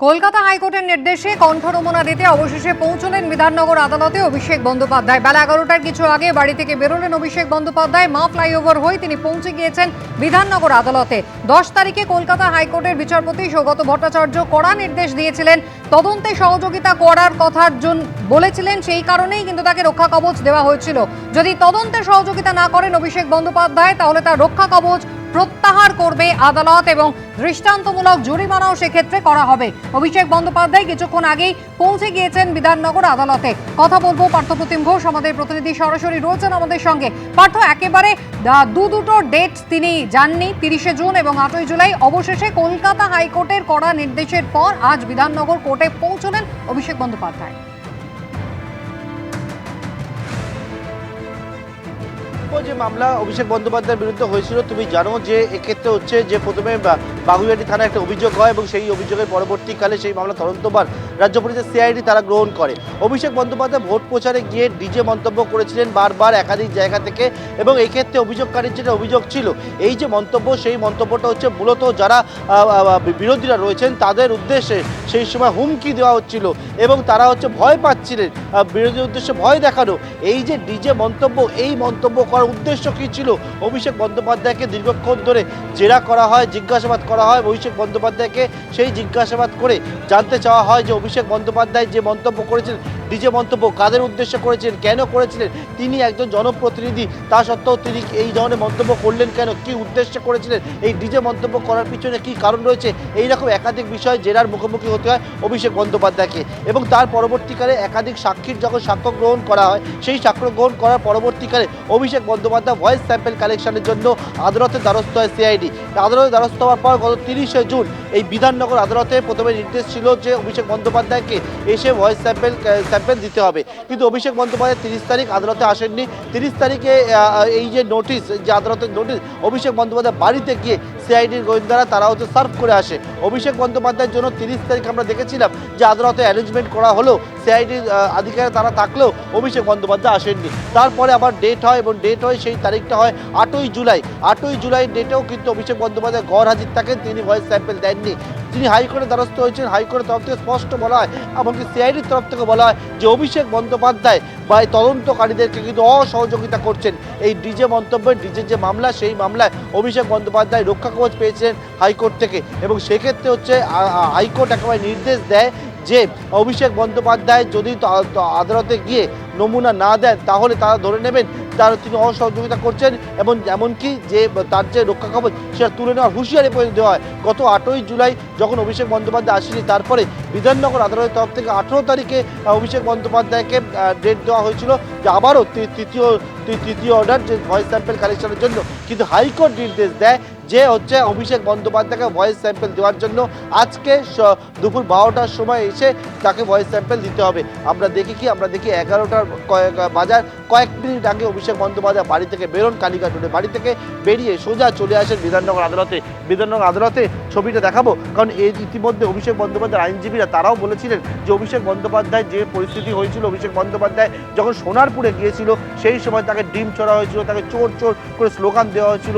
কলকাতা হাইকোর্টের নির্দেশে কণ্ঠরমনা দিতে অবশেষে পৌঁছলেন বিধাননগর আদালতে অভিষেক বন্দ্যোপাধ্যায়। বেলা 11টার কিছু আগে বাড়ি থেকে বেরোলেন অভিষেক বন্দ্যোপাধ্যায়। মা ফ্লাইওভার হয়ে তিনি পৌঁছে গিয়েছেন বিধাননগর আদালতে। 10 তারিখে কলকাতা হাইকোর্টের বিচারপতি সৌগত ভট্টাচার্য কড়া নির্দেশ দিয়েছিলেন, তদন্তে সহযোগিতা করার কথা বলেছিলেন, সেই কারণেই কিন্তু তাকে রক্ষা কবচ দেওয়া হয়েছিল। যদি তদন্তে সহযোগিতা না করেন অভিষেক বন্দ্যোপাধ্যায়, তাহলে তার রক্ষা কবচ প্রত্যাহার করবে আদালত এবং দৃষ্টান্তমূলক জরিমানাও সেক্ষেত্রে করা হবে। অভিষেক বন্দ্যোপাধ্যায় কিছুক্ষণ আগেই পৌঁছে গিয়েছেন বিধাননগর আদালতে। কথা বলবো পার্থপ্রতিম ঘোষ, আমাদের প্রতিনিধি সরাসরি রয়েছেন আমাদের সঙ্গে। পার্থ, একেবারে দুটো ডেট তিনি যাননি, 30শে জুন এবং 8ই জুলাই। অবশেষে কলকাতা হাইকোর্টের কড়া নির্দেশের পর আজ বিধাননগর কোর্টে পৌঁছলেন অভিষেক বন্দ্যোপাধ্যায়। যে মামলা অভিষেক বন্দ্যোপাধ্যায়ের বিরুদ্ধে হয়েছিল, তুমি জানো যে এক্ষেত্রে হচ্ছে যে প্রথমে বাগুইআটি থানায় একটা অভিযোগ হয় এবং সেই অভিযোগের পরবর্তীকালে সেই মামলা তদন্তভার রাজ্য পুলিশের সিআইডি তারা গ্রহণ করে। অভিষেক বন্দ্যোপাধ্যায় ভোট প্রচারে গিয়ে ডিজে মন্তব্য করেছিলেন বারবার একাধিক জায়গা থেকে, এবং এই ক্ষেত্রে অভিযোগকারীর যেটা অভিযোগ ছিল, এই যে মন্তব্য, সেই মন্তব্যটা হচ্ছে মূলত যারা বিরোধীরা রয়েছেন তাদের উদ্দেশ্যে সেই সময় হুমকি দেওয়া হচ্ছিল এবং তারা হচ্ছে ভয় পাচ্ছিলেন, বিরোধীর উদ্দেশ্যে ভয় দেখানো। এই যে ডিজে মন্তব্য, এই মন্তব্য করার উদ্দেশ্য কী ছিল? অভিষেক বন্দ্যোপাধ্যায়কে দীর্ঘক্ষণ ধরে জেরা করা হয়, জিজ্ঞাসাবাদ করা হয়। অভিষেক বন্দ্যোপাধ্যায়কে সেই জিজ্ঞাসাবাদ করে জানতে চাওয়া হয় যে অভিষেক বন্দ্যোপাধ্যায় যে মন্তব্য করেছিলেন, ডিজে মন্তব্য কাদের উদ্দেশ্যে করেছিলেন, কেন করেছিলেন? তিনি একজন জনপ্রতিনিধি, তা সত্ত্বেও তিনি এই ধরনের মন্তব্য করলেন কেন, কী উদ্দেশ্যে করেছিলেন, এই ডিজে মন্তব্য করার পিছনে কী কারণ রয়েছে? এইরকম একাধিক বিষয় জেরার মুখোমুখি হতে হয় অভিষেক বন্দ্যোপাধ্যায়কে। এবং তার পরবর্তীকালে একাধিক সাক্ষীর যখন সাক্ষ্য গ্রহণ করা হয়, সেই সাক্ষ্য গ্রহণ করার পরবর্তীকালে অভিষেক বন্দ্যোপাধ্যায় ভয়েস স্যাম্পেল কালেকশনের জন্য আদালতের দ্বারস্থ হয় সিআইডি। আদালতের দ্বারস্থ হওয়ার পর গত 30শে জুন এই বিধাননগর আদালতে প্রথমে নির্দেশ ছিল যে অভিষেক বন্দ্যোপাধ্যায়কে এসে ভয়েস স্যাম্পেল দিতে হবে, কিন্তু অভিষেক বন্দ্যোপাধ্যায় 30 তারিখ আদালতে আসেননি। 30 তারিখে এই যে নোটিশ, যে আদালতের নোটিশ, অভিষেক বন্দ্যোপাধ্যায় বাড়িতে গিয়ে সিআইডির গোয়েন্দারা তারা হচ্ছে সার্ভ করে আসে। অভিষেক বন্দ্যোপাধ্যায়ের জন্য 30 তারিখ আমরা দেখেছিলাম যে আদালতে অ্যারেঞ্জমেন্ট করা হলো, সিআইডির আধিকারিক তারা থাকলেও অভিষেক বন্দ্যোপাধ্যায় আসেননি। তারপরে আবার ডেট হয় এবং ডেট হয়, সেই তারিখটা হয় 8ই জুলাই। 8ই জুলাই ডেটেও কিন্তু অভিষেক বন্দ্যোপাধ্যায় ঘর হাজির থাকেন, তিনি ভয়েস স্যাম্পেল দেননি। তিনি হাইকোর্টের দ্বারস্থ হয়েছেন। হাইকোর্টের তরফ থেকে স্পষ্ট বলা হয়, এমনকি সিআইডির তরফ থেকে বলা হয় যে অভিষেক বন্দ্যোপাধ্যায় বা এই তদন্তকারীদেরকে কিন্তু অসহযোগিতা করছেন। এই ডিজে মন্তব্যের, ডিজের যে মামলা, সেই মামলায় অভিষেক বন্দ্যোপাধ্যায় রক্ষা কবচ পেয়েছিলেন হাইকোর্ট থেকে, এবং সেক্ষেত্রে হচ্ছে হাইকোর্ট একেবারে নির্দেশ দেয় যে অভিষেক বন্দ্যোপাধ্যায় যদি আদালতে গিয়ে নমুনা না দেন, তাহলে তারা ধরে নেবেন তিনি অসহযোগিতা করছেন, এবং এমনকি যে তার যে রক্ষা কবচ সেটা তুলে নেওয়ার হুঁশিয়ারি পর্যন্ত দেওয়া হয়। গত 8ই জুলাই যখন অভিষেক বন্দ্যোপাধ্যায় আসেনি, তারপরে বিধাননগর আদালতের তরফ থেকে 18 তারিখে অভিষেক বন্দ্যোপাধ্যায়কে ডেট দেওয়া হয়েছিল যে আবারও তৃতীয় অর্ডার যে ভয়েস স্যাম্পেল কালেকশনের জন্য, কিন্তু হাইকোর্ট নির্দেশ দেয় যে হচ্ছে অভিষেক বন্দ্যোপাধ্যায়কে ভয়েস স্যাম্পেল দেওয়ার জন্য আজকে দুপুর 12টার সময় এসে তাকে ভয়েস স্যাম্পেল দিতে হবে। আমরা দেখি 11টার বাজার কয়েক মিনিট আগে অভিষেক বন্দ্যোপাধ্যায় বাড়ি থেকে বেরোন, কালীঘাট রোডে বাড়ি থেকে বেরিয়ে সোজা চলে আসেন বিধাননগর আদালতে। বিধাননগর আদালতে ছবিটা দেখাবো, কারণ এই ইতিমধ্যে অভিষেক বন্দ্যোপাধ্যায়ের আইনজীবীরা তারাও বলেছিলেন যে অভিষেক বন্দ্যোপাধ্যায় যে পরিস্থিতি হয়েছিল, অভিষেক বন্দ্যোপাধ্যায় যখন সোনারপুরে গিয়েছিল সেই সময় তাকে ডিম ছড়া হয়েছিল, তাকে চোর চোর করে স্লোগান দেওয়া হয়েছিল,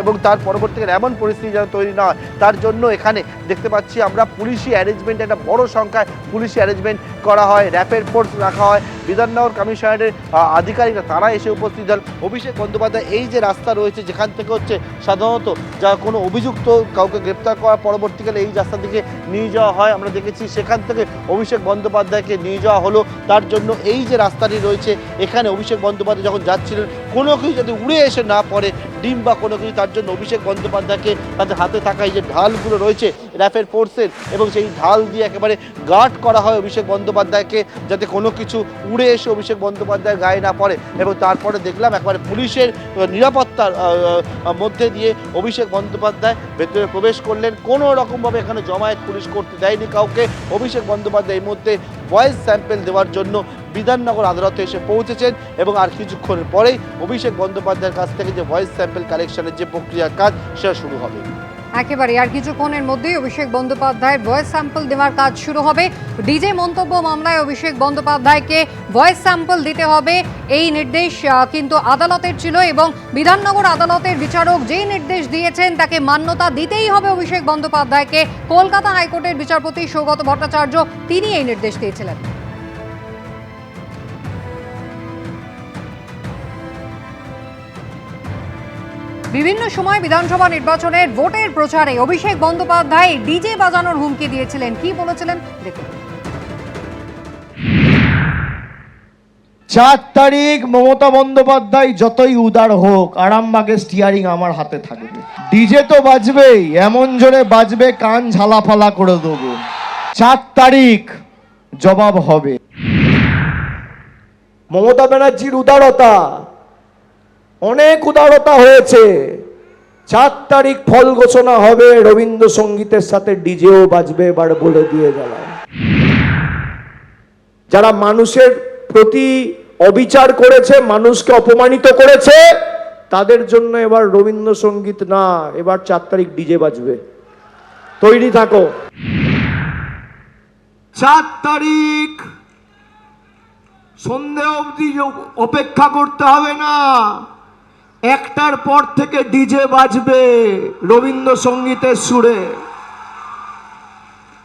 এবং তার পরবর্তীকালে এমন পরিস্থিতি যেন তৈরি না হয় তার জন্য এখানে দেখতে পাচ্ছি আমরা পুলিশি অ্যারেঞ্জমেন্ট, একটা বড় সংখ্যায় পুলিশি অ্যারেঞ্জমেন্ট করা হয়, র্যাপিড ফোর্স রাখা হয়। বিধাননগর কমিশনারের আধিকারিকরা তারা এসে উপস্থিত হন। অভিষেক বন্দ্যোপাধ্যায় এই যে রাস্তা রয়েছে যেখান থেকে হচ্ছে সাধারণত যা কোনো অভিযুক্ত কাউকে গ্রেপ্তার করার পরবর্তীকালে এই রাস্তা থেকে নিয়ে যাওয়া হয়, আমরা দেখেছি সেখান থেকে অভিষেক বন্দ্যোপাধ্যায়কে নিয়ে যাওয়া হলো। তার জন্য এই যে রাস্তাটি রয়েছে, এখানে অভিষেক বন্দ্যোপাধ্যায় যখন যাচ্ছিলেন, কোনো কিছু যাতে উড়ে এসে না পড়ে, ডিম বা কোনো কিছু, তার জন্য অভিষেক বন্দ্যোপাধ্যায়কে তাদের হাতে থাকা এই যে ঢালগুলো রয়েছে র্যাপিড ফোর্সের, এবং সেই ঢাল দিয়ে একেবারে গার্ড করা হয় অভিষেক বন্দ্যোপাধ্যায়কে, যাতে কোনো কিছু উড়ে এসে অভিষেক বন্দ্যোপাধ্যায়ের গায়ে না পড়ে। এবং তারপরে দেখলাম একবারে পুলিশের নিরাপত্তার মধ্যে দিয়ে অভিষেক বন্দ্যোপাধ্যায় ভেতরে প্রবেশ করলেন। কোনো রকমভাবে এখানে জমায়েত পুলিশ করতে দেয়নি কাউকে। অভিষেক বন্দ্যোপাধ্যায় এই মধ্যে ভয়েস স্যাম্পেল দেওয়ার জন্য বিধাননগর আদালতে এসে পৌঁছেছেন, এবং আর কিছুক্ষণের পরেই অভিষেক বন্দ্যোপাধ্যায়ের কাছ থেকে যে ভয়েস স্যাম্পেল কালেকশনের যে প্রক্রিয়ার কাজ সেটা শুরু হবে। একেবারে আর কিছুক্ষণের মধ্যেই অভিষেক বন্দ্যোপাধ্যায়ের ভয়েস স্যাম্পল দেওয়ার কাজ শুরু হবে। ডিজে মন্তব্য মামলায় অভিষেক বন্দ্যোপাধ্যায়কে ভয়েস স্যাম্পল দিতে হবে, এই নির্দেশ কিন্তু আদালতের ছিল এবং বিধাননগর আদালতের বিচারক যেই নির্দেশ দিয়েছেন তাকে মান্যতা দিতেই হবে অভিষেক বন্দ্যোপাধ্যায়কে। কলকাতা হাইকোর্টের বিচারপতি সৌগত ভট্টাচার্য তিনি এই নির্দেশ দিয়েছিলেন। বিভিন্ন সময় বিধানসভা নির্বাচনের ভোটের প্রচারে অভিষেক বন্দ্যোপাধ্যায় ডিজে বাজানোর হুমকি দিয়েছিলেন। কি বলেছিলেন দেখুন। 4 তারিখ মমতা বন্দ্যোপাধ্যায় যতই উদার হোক, আরামবাগের স্টিয়ারিং আমার হাতে থাকবে। ডিজে তো বাজবেই, এমন জোরে বাজবে কান ঝালাফালা করে দেবো। 4 তারিখ জবাব হবে। মমতা ব্যানার্জির উদারতা, অনেক উদারতা হয়েছে। 4 তারিখ ফল ঘোষণা হবে, রবীন্দ্রসঙ্গীতের সাথে ডিজেও বাজবে, এবার বলে দিয়ে গেলাম। যারা মানুষের প্রতি অবিচার করেছে, মানুষকে অপমানিত করেছে, তাদের জন্য এবার রবীন্দ্রসঙ্গীত না, এবার 4 তারিখ ডিজে বাজবে। তৈরি থাকো। 4 তারিখ সন্ধে অবধি অপেক্ষা করতে হবে না, 1টার পর থেকে ডিজে বাজবে রবীন্দ্রসঙ্গীতের সুরে।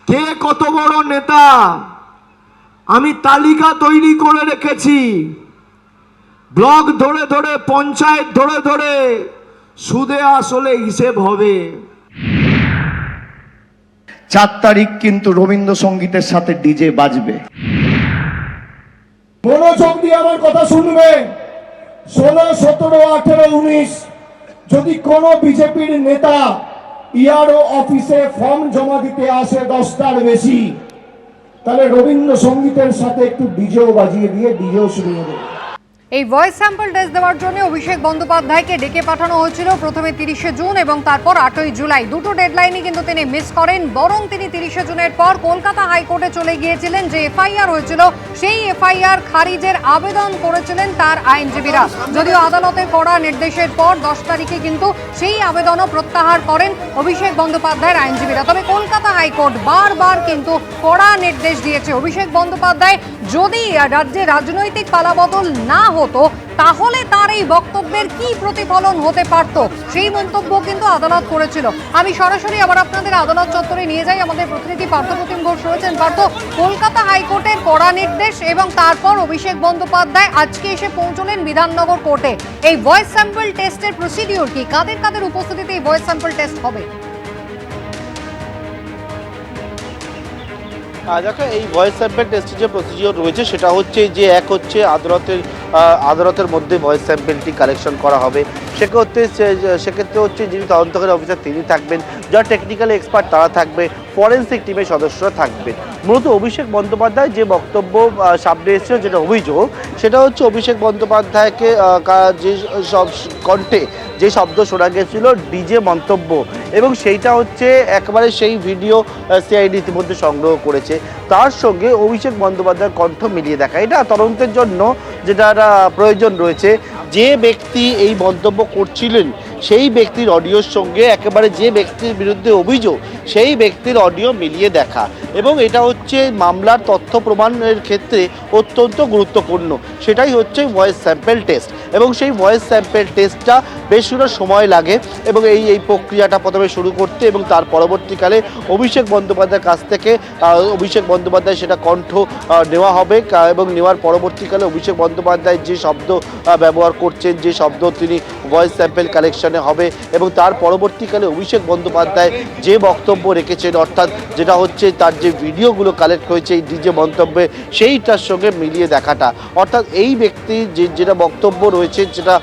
কে কত বড় নেতা আমি তালিকা তৈরি করে রেখেছি। ব্লক ধরে ধরে, পঞ্চায়েত ধরে ধরে সুদে আসলে হিসেব হবে। 4 তারিখ কিন্তু রবীন্দ্রসঙ্গীতের সাথে ডিজে বাজবে। মনোযোগ দিয়ে আমার কথা শুনবে। 16, 17, 18, 19 যদি কোনো বিজেপির নেতা ইআরও অফিসে ফর্ম জমা দিতে আসে 10টার বেশি, তাহলে রবীন্দ্রসঙ্গীতের সাথে একটু ডিজেও বাজিয়ে দিয়ে ডিজেও শুনিয়ে দেবে। এই ভয়েস স্যাম্পল টেস্ট দেওয়ার জন্য অভিষেক বন্দ্যোপাধ্যায়কে ডেকে পাঠানো হয়েছিল প্রথমে 30শে জুন এবং তারপর 8ই জুলাই। দুটো ডেডলাইনই কিন্তু তিনি মিস করেন, বরং তিনি 30শে জুনের পর কলকাতা হাইকোর্টে চলে গিয়েছিলেন। যে এফআইআর হয়েছিল সেই এফআইআর খারিজের আবেদন করেছিলেন তার আইনজীবীরা। যদিও আদালতের কড়া নির্দেশের পর 10 তারিখে কিন্তু সেই আবেদনও প্রত্যাহার করেন অভিষেক বন্দ্যোপাধ্যায়ের আইনজীবীরা। তবে কলকাতা হাইকোর্ট বারবার কিন্তু কড়া নির্দেশ দিয়েছে, অভিষেক বন্দ্যোপাধ্যায় যদি রাজ্যে রাজনৈতিক পালাবদল না হতো তাহলে তার এই বক্তব্যের কি প্রতিফলন হতে পারত, সেই মন্তব্য কিন্তু আদালত করেছিল। আমি সরাসরি আবার আপনাদের আদালত চত্বরে নিয়ে যাই, আমাদের প্রতিনিধি পার্থপ্রতিম ঘোষ রয়েছেন। পার্থ, কলকাতা হাইকোর্টের কড়া নির্দেশ এবং তারপর অভিষেক বন্দ্যোপাধ্যায় আজকে এসে পৌঁছলেন বিধাননগর কোর্টে। এই ভয়েস স্যাম্পল টেস্টের প্রসিডিওর কি, কাদের কাদের উপস্থিতিতে এই ভয়েস স্যাম্পল টেস্ট হবে? দেখো, এই ভয়েস স্যাম্পল টেস্টের যে প্রসিডিওর রয়েছে সেটা হচ্ছে যে এক হচ্ছে আদালতের মধ্যে ভয়েস স্যাম্পলটি কালেকশন করা হবে। সেক্ষেত্রে হচ্ছে যিনি তদন্তকারী অফিসার তিনি থাকবেন, যারা টেকনিক্যাল এক্সপার্ট তারা থাকবে, ফরেন্সিক টিমের সদস্যরা থাকবেন। মূলত অভিষেক বন্দ্যোপাধ্যায় যে বক্তব্য সামনে এসেছিল, যেটা অভিযোগ, সেটা হচ্ছে অভিষেক বন্দ্যোপাধ্যায়কে যে সব কণ্ঠে যে শব্দ শোনা গেছিল ডিজে মন্তব্য, এবং সেইটা হচ্ছে একেবারে সেই ভিডিও সিআইডি ইতিমধ্যে সংগ্রহ করেছে, তার সঙ্গে অভিষেক বন্দ্যোপাধ্যায়ের কণ্ঠ মিলিয়ে দেখা। এটা তদন্তের জন্য যেটা প্রয়োজন রয়েছে, যে ব্যক্তি এই মন্তব্য করছিলেন সেই ব্যক্তির অডিওর সঙ্গে একেবারে যে ব্যক্তির বিরুদ্ধে অভিযোগ সেই ব্যক্তির অডিও মিলিয়ে দেখা, এবং এটা হচ্ছে মামলার তথ্য প্রমাণের ক্ষেত্রে অত্যন্ত গুরুত্বপূর্ণ। সেটাই হচ্ছে ভয়েস স্যাম্পল টেস্ট, এবং সেই ভয়েস স্যাম্পল টেস্টটা বেশ সময় লাগে, এবং এই প্রক্রিয়াটা প্রথমে শুরু করতে এবং তার পরবর্তীকালে অভিষেক বন্দ্যোপাধ্যায়ের কাছ থেকে অভিষেক বন্দ্যোপাধ্যায় সেটা কণ্ঠ নেওয়া হবে, এবং নেওয়ার পরবর্তীকালে অভিষেক বন্দ্যোপাধ্যায় যে শব্দ ব্যবহার করছেন, যে শব্দ তিনি ভয়েস স্যাম্পল কালেকশনে হবে, এবং তার পরবর্তীকালে অভিষেক বন্দ্যোপাধ্যায় যে বক্তব্য রেখেছেন, অর্থাৎ যেটা হচ্ছে তার যে ভিডিওগুলো কালেক্ট হয়েছে এই ডিজে মন্তব্যে, সেইটার সঙ্গে মিলিয়ে দেখাটা, অর্থাৎ এই ব্যক্তির যেটা বক্তব্য রয়েছে, যেটা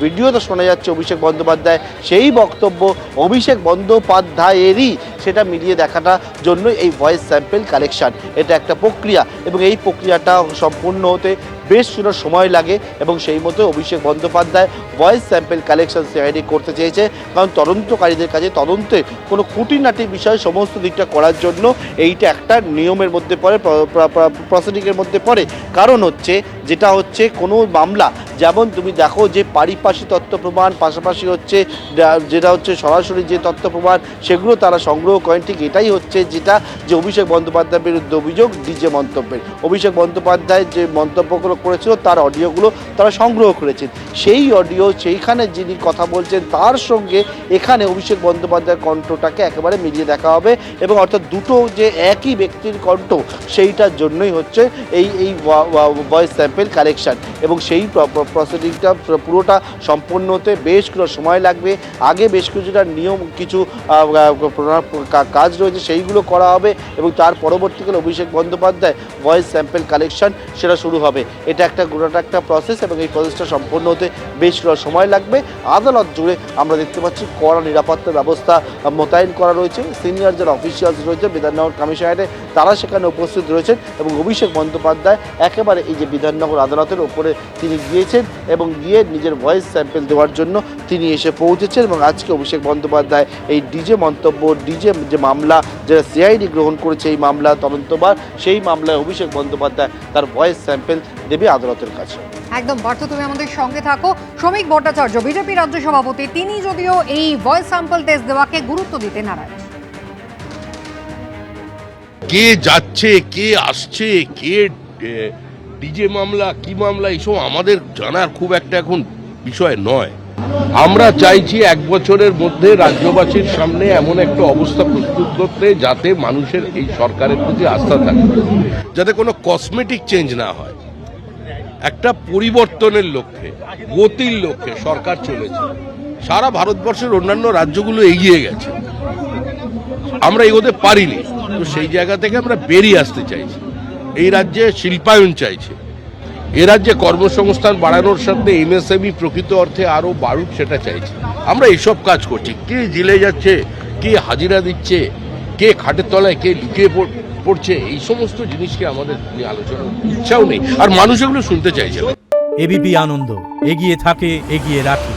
ভিডিওতে শোনা যাচ্ছে অভিষেক বন্দ্যোপাধ্যায়, সেই বক্তব্য অভিষেক বন্দ্যোপাধ্যায়েরই সেটা মিলিয়ে দেখাটা জন্য এই ভয়েস স্যাম্পল কালেকশন। এটা একটা প্রক্রিয়া, এবং এই প্রক্রিয়াটা সম্পূর্ণ হতে বেশ সময় লাগে, এবং সেই মতো Abhishek Bandyopadhyay voice sample collection CID করতে চেয়েছে, কারণ তদন্তকারীদের কাছে তদন্তের কোনো খুঁটিনাটি বিষয় সমস্ত দিকটা করার জন্য এইটা একটা নিয়মের মধ্যে পড়ে, প্রসিডিংয়ের মধ্যে পড়ে। কারণ হচ্ছে যেটা হচ্ছে কোনো মামলা, যেমন তুমি দেখো যে পারিপার্শ্বিক তথ্য প্রমাণ, পাশাপাশি হচ্ছে যেটা হচ্ছে সরাসরি যে তথ্য প্রমাণ, সেগুলো তারা সংগ্রহ করেন। ঠিক এটাই হচ্ছে যেটা যে অভিষেক বন্দ্যোপাধ্যায়ের বিরুদ্ধে অভিযোগ ডিজে মন্তব্যের। অভিষেক বন্দ্যোপাধ্যায় যে মন্তব্যগুলো করেছিল তার অডিওগুলো তারা সংগ্রহ করেছেন। সেই অডিও, সেইখানে যিনি কথা বলছেন তার সঙ্গে এখানে অভিষেক বন্দ্যোপাধ্যায়ের কণ্ঠটাকে একেবারে মিলিয়ে দেখা হবে, এবং অর্থাৎ দুটো যে একই ব্যক্তির কণ্ঠ, সেইটার জন্যই হচ্ছে এই ভয়েস স্যাম্পেল কালেকশন। এবং সেই প্রসিডিংটা পুরোটা সম্পন্ন হতে বেশ কিছু সময় লাগবে। আগে বেশ কিছুটা নিয়ম কিছু কাজ রয়েছে, সেইগুলো করা হবে, এবং তার পরবর্তীকালে অভিষেক বন্দ্যোপাধ্যায় ভয়েস স্যাম্পেল কালেকশন সেটা শুরু হবে। এটা গোটা একটা প্রসেস, এবং এই প্রসেসটা সম্পন্ন হতে বেশ কিছু সময় লাগবে। আদালত জুড়ে আমরা দেখতে পাচ্ছি কড়া নিরাপত্তা ব্যবস্থা মোতায়েন করা রয়েছে। সিনিয়র যারা অফিসিয়ালস রয়েছে বিধাননগর কমিশনারেটে, তারা সেখানে উপস্থিত রয়েছেন, এবং অভিষেক বন্দ্যোপাধ্যায় একেবারে এই যে বিধাননগর আদালতের ওপরে তিনি গিয়েছেন, এবং গিয়ে নিজের ভয়েস স্যাম্পেল দেওয়ার জন্য তিনি এসে পৌঁছেছেন। এবং আজকে অভিষেক বন্দ্যোপাধ্যায় এই ডিজে মন্তব্য, ডিজে যে মামলা, যেটা সিআইডি গ্রহণ করেছে এই মামলা তদন্তভার, সেই মামলায় অভিষেক বন্দ্যোপাধ্যায় তার ভয়েস স্যাম্পেল দেবে আদালতের কাছে। একদম পার্থ, তুমি আমাদের সঙ্গে থাকো। শ্রমিক ভট্টাচার্য বিজেপি রাজ্য সভাপতি, তিনি যদিও এই ভয়েস স্যাম্পল টেস্ট দেওয়াকে গুরুত্ব দিতে নারাজ। কে যাচ্ছে, কে আসছে, কে ডিজে মামলা, কি মামলা, এইসব আমাদের জানার খুব একটা এখন বিষয় নয়। আমরা চাইছি 1 বছরের মধ্যে রাজ্যবাসীর সামনে এমন একটা অবস্থা প্রস্তুত করতে যাতে মানুষের এই সরকারের প্রতি আস্থা থাকে, যাতে কোনো কসমেটিক চেঞ্জ না হয়। একটা পরিবর্তনের লক্ষ্যে, গতির লক্ষ্যে সরকার চলেছে। সারা ভারতবর্ষের অন্যান্য রাজ্যগুলো এগিয়ে গেছে, আমরা এগোতে পারিনি। তো সেই জায়গা থেকে আমরা বেরিয়ে আসতে চাইছি। এই রাজ্যে শিল্পায়ন চাইছে, এ রাজ্যে কর্মসংস্থান বাড়ানোর সাথে এমএসএমই প্রকৃত অর্থে আরও বাড়ুক, সেটা চাইছি। আমরা এইসব কাজ করছি। কে জেলে যাচ্ছে, কে হাজিরা দিচ্ছে, কে খাটের তলায়, কে লুকিয়ে পড়ছে, এই সমস্ত জিনিসকে আমাদের আলোচনার ইচ্ছাও নেই, আর মানুষ এগুলো শুনতে চাইছে না। এবিপি আনন্দ, এগিয়ে থাকে, এগিয়ে রাখে।